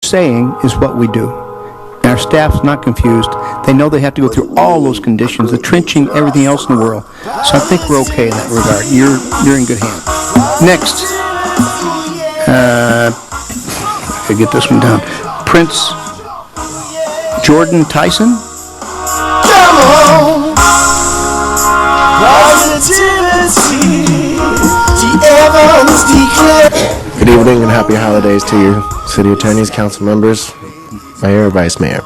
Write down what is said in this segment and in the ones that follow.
saying is what we do. And our staff's not confused. They know they have to go through all those conditions, the trenching, everything else in the world. So I think we're okay in that regard. You're in good hands. Next, I gotta get this one down. Prince Jordan TYSON. Come on, positivity, Good evening and happy holidays to you, city attorneys, council members, mayor, vice mayor.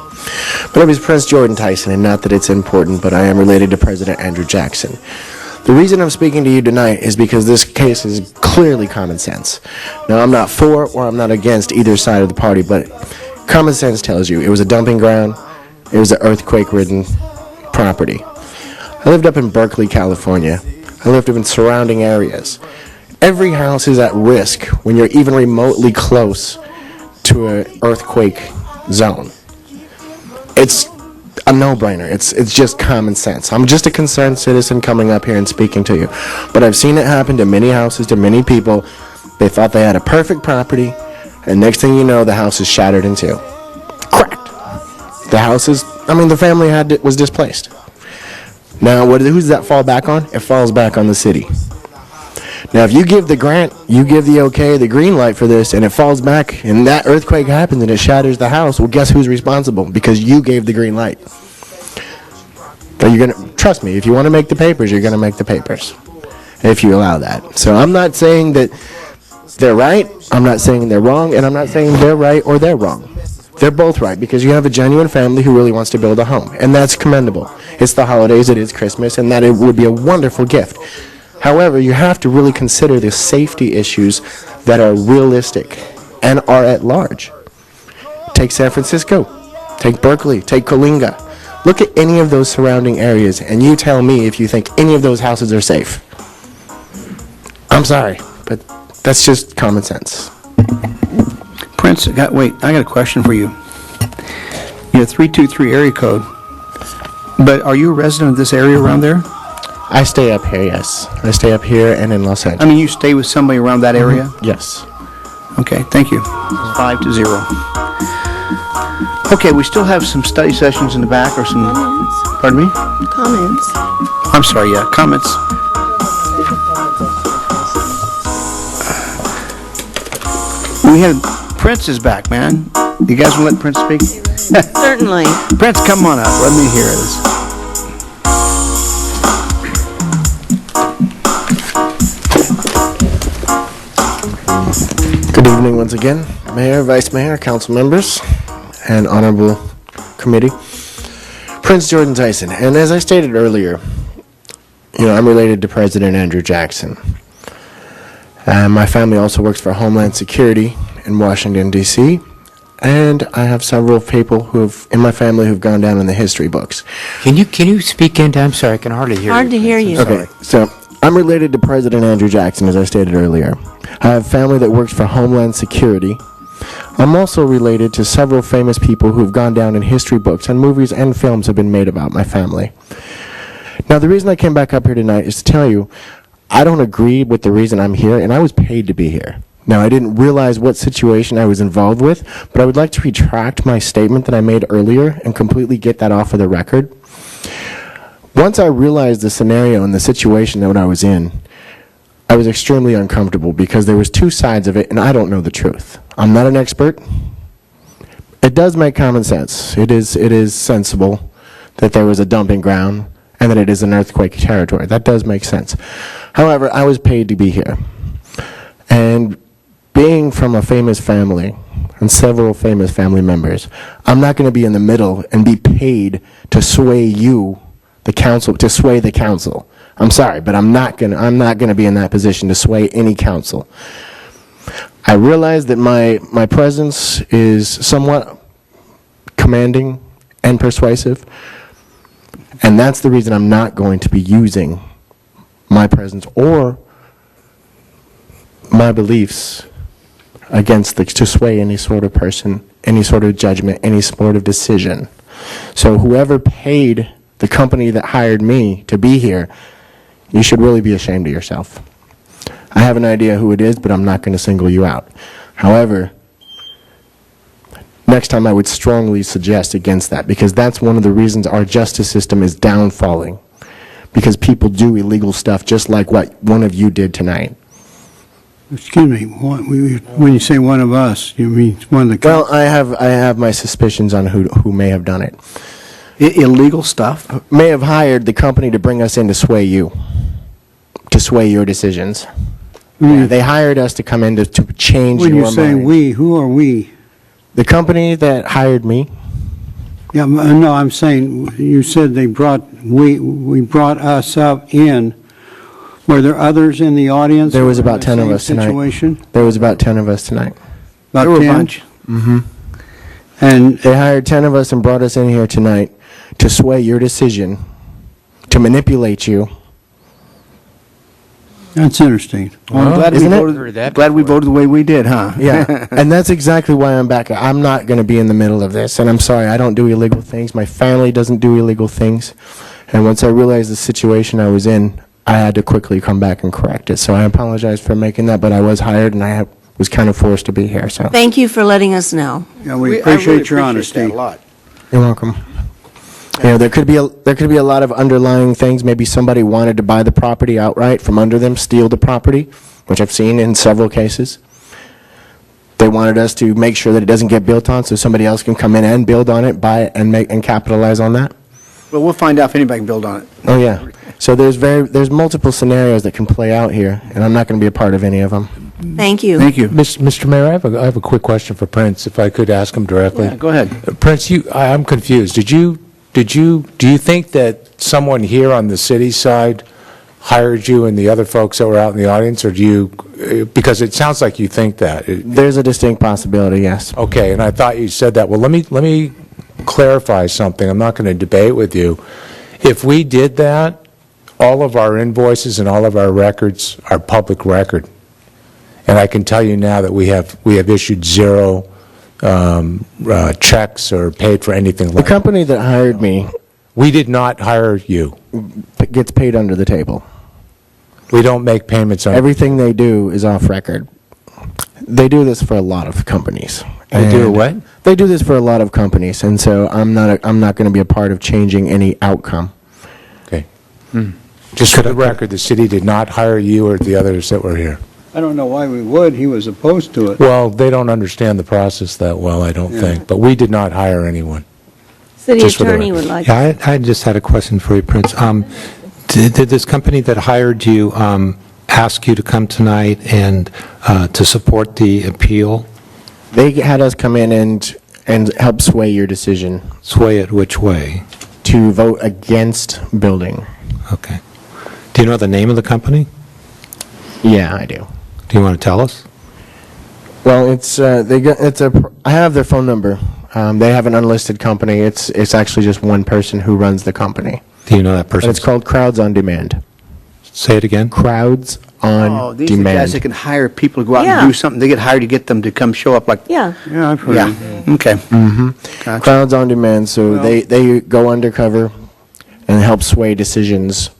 My name is Prince Jordan TYSON, and not that it's important, but I am related to President Andrew Jackson. The reason I'm speaking to you tonight is because this case is clearly common sense. Now, I'm not for or I'm not against either side of the party, but common sense tells you it was a dumping ground, it was an earthquake-ridden property. I lived up in Berkeley, California. I lived up in surrounding areas. Every house is at risk when you're even remotely close to an earthquake zone. It's a no-brainer. It's just common sense. I'm just a concerned citizen coming up here and speaking to you. But I've seen it happen to many houses, to many people. They thought they had a perfect property, and next thing you know, the house is shattered in two. Cracked. The family was displaced. Now, who does that fall back on? It falls back on the city. Now, if you give the grant, you give the okay, the green light for this, and it falls back, and that earthquake happens, and it shatters the house, well, guess who's responsible? Because you gave the green light. But trust me, if you want to make the papers, you're going to make the papers, if you allow that. So I'm not saying that they're right, I'm not saying they're wrong, and I'm not saying they're right or they're wrong. They're both right, because you have a genuine family who really wants to build a home, and that's commendable. It's the holidays, it is Christmas, and that it would be a wonderful gift. However, you have to really consider the safety issues that are realistic and are at large. Take San Francisco, take Berkeley, take Coalinga. Look at any of those surrounding areas, and you tell me if you think any of those houses are safe. I'm sorry, but that's just common sense. Prince, I got a question for you. You're 323 area code, but are you a resident of this area around there? I stay up here, yes. I stay up here and in Los Angeles. I mean, you stay with somebody around that area? Yes. Okay, thank you. 5-0. Okay, we still have some study sessions in the back or some... Comments. Pardon me? Comments. I'm sorry, yeah, comments. We had... Prince is back, man. You guys want to let Prince speak? Certainly. Prince, come on up. Let me hear this. Good evening once again, Mayor, Vice Mayor, Council members, and Honorable Committee. Prince Jordan TYSON, and as I stated earlier, I'm related to President Andrew Jackson. My family also works for Homeland Security in Washington, D.C., and I have several people in my family who've gone down in the history books. Can you speak into? I'm sorry, I can hardly hear you. Hard to hear you. Okay, so I'm related to President Andrew Jackson, as I stated earlier. I have family that works for Homeland Security. I'm also related to several famous people who've gone down in history books, and movies and films have been made about my family. Now, the reason I came back up here tonight is to tell you, I don't agree with the reason I'm here, and I was paid to be here. Now, I didn't realize what situation I was involved with, but I would like to retract my statement that I made earlier and completely get that off of the record. Once I realized the scenario and the situation that I was in, I was extremely uncomfortable because there was two sides of it, and I don't know the truth. I'm not an expert. It does make common sense. It is sensible that there was a dumping ground and that it is an earthquake territory. That does make sense. However, I was paid to be here. And being from a famous family and several famous family members, I'm not going to be in the middle and be paid to sway you, the council, to sway the council. I'm sorry, but I'm not gonna be in that position to sway any council. I realize that my presence is somewhat commanding and persuasive, and that's the reason I'm not going to be using my presence or my beliefs to sway any sort of person, any sort of judgment, any sort of decision. So whoever paid the company that hired me to be here, you should really be ashamed of yourself. I have an idea who it is, but I'm not going to single you out. However, next time I would strongly suggest against that, because that's one of the reasons our justice system is downfalling, because people do illegal stuff just like what one of you did tonight. Excuse me, when you say one of us, you mean one of the... Well, I have my suspicions on who may have done it. Illegal stuff? May have hired the company to bring us in to sway you, to sway your decisions. Yeah, they hired us to come in to change your When mind. you say we, who are we? The company that hired me. Yeah, no, I'm saying, you said we brought us up in. Were there others in the audience? There was who were in about the 10 of same us tonight. situation? There was about 10 of us tonight. About There were a 10? bunch. And They hired 10 of us and brought us in here tonight to sway your decision, to manipulate you. that's interesting. Well, I'm glad we isn't it? voted, Heard that glad we before. voted the way we did, huh? Yeah, and that's exactly why I'm back. I'm not going to be in the middle of this, and I'm sorry, I don't do illegal things. My family doesn't do illegal things. And once I realized the situation I was in, I had to quickly come back and correct it. So I apologize for making that, but I was hired, and I was kind of forced to be here, so. Thank you for letting us know. Yeah, we I appreciate really your appreciate honesty. that a lot. You're welcome. You know, there could be a lot of underlying things. Maybe somebody wanted to buy the property outright from under them, steal the property, which I've seen in several cases. They wanted us to make sure that it doesn't get built on, so somebody else can come in and build on it, buy it, and capitalize on that. Well, we'll find out if anybody can build on it. Oh yeah. So there's multiple scenarios that can play out here, and I'm not going to be a part of any of them. Thank you. Thank you. Mr. Mayor, I have a quick question for Prince, if I could ask him directly. Yeah, go ahead. Prince, I'm confused. Do you think that someone here on the city side hired you and the other folks that were out in the audience, or do you, because it sounds like you think that. There's a distinct possibility, yes. Okay, and I thought you said that. Well, let me clarify something. I'm not going to debate with you. If we did that, all of our invoices and all of our records are public record. And I can tell you now that we have issued zero checks or paid for anything The like that. company that hired me We did not hire you. gets paid under the table. We don't make payments on. Everything they do is off record. They do this for a lot of companies. They do And what? They do this for a lot of companies, and so I'm not going to be a part of changing any outcome. Okay. Just for the record, the city did not hire you or the others that were here. I don't know why we would. He was opposed to it. Well, they don't understand the process that well, I don't Yeah. think. But we did not hire anyone. City Just for the attorney record. would like. Yeah, I just had a question for you, Prince. Did this company that hired you ask you to come tonight and to support the appeal? They had us come in and help sway your decision Sway it which way? to vote against building. Okay. Do you know the name of the company? Yeah, I do. Do you want to tell us? Well, I have their phone number. They have an unlisted company. It's actually just one person who runs the company. Do you know that But person? it's called Crowds on Demand. Say it again. Crowds on Oh, these are the guys that Demand. can hire people to go out Yeah. and do something. They get hired to get them to come show up like, Yeah. Yeah, I've heard yeah, of it. okay. Gotcha. Crowds on Demand. So they go undercover and help sway decisions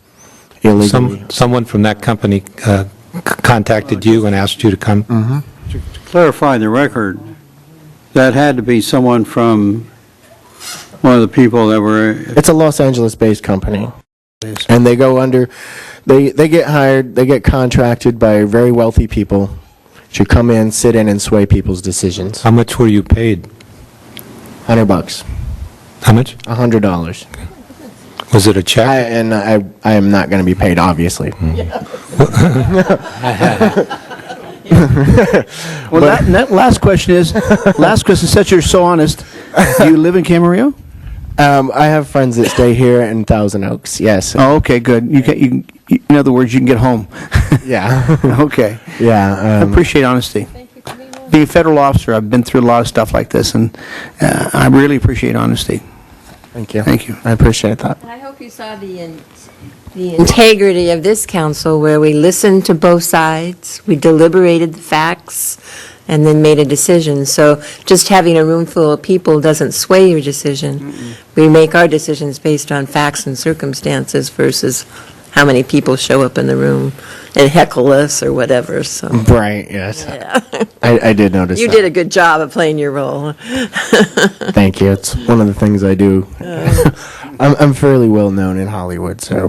illegally. Someone from that company contacted you and asked you to come? To clarify the record, that had to be someone from one of the people that were, It's a Los Angeles-based company. And they go under, they get hired, they get contracted by very wealthy people to come in, sit in, and sway people's decisions. How much were you paid? $100. How much? $100. Was it a check? I am not going to be paid, obviously. Well, that last question is, since you're so honest, do you live in Camarillo? I have friends that stay here in Thousand Oaks, yes. Oh, okay, good. In other words, you can get home. Yeah. Okay. I Yeah. appreciate honesty. Being a federal officer, I've been through a lot of stuff like this, and I really appreciate honesty. Thank you. Thank you. I appreciate that. I hope you saw the integrity of this council, where we listened to both sides, we deliberated the facts, and then made a decision. So just having a room full of people doesn't sway your decision. We make our decisions based on facts and circumstances versus how many people show up in the room and heckle us or whatever, so. Right, yes. Yeah. I did notice You that. did a good job of playing your role. Thank you. It's one of the things I do. I'm fairly well known in Hollywood, so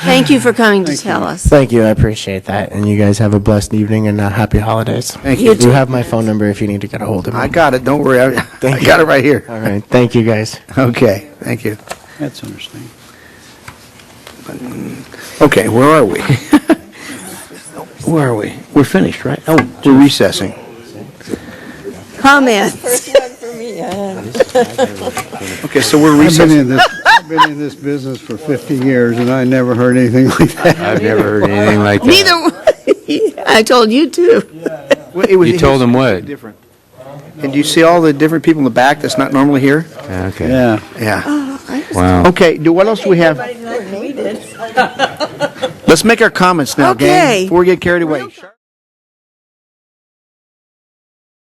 Thank you for coming to tell us. thank you. I appreciate that. And you guys have a blessed evening and happy holidays. Thank You you. You have my phone number if you need to get a hold of me. I got it, don't worry, I Thank got you. it right here. All right. Thank you, guys. Okay, thank you. That's understandable. Okay, where are we? Where are we? We're finished, right? Oh, we're recessing. Comments? Okay, so we're I've recessing. been in this business for 50 years, and I never heard anything like that. I've never heard anything like that. Neither, I told you too. Well, it was- You told them what? Different. And do you see all the different people in the back that's not normally here? Okay. Yeah. Yeah. Wow. Okay, what else do we have? Let's make our comments now, gang, Okay. before we get carried away.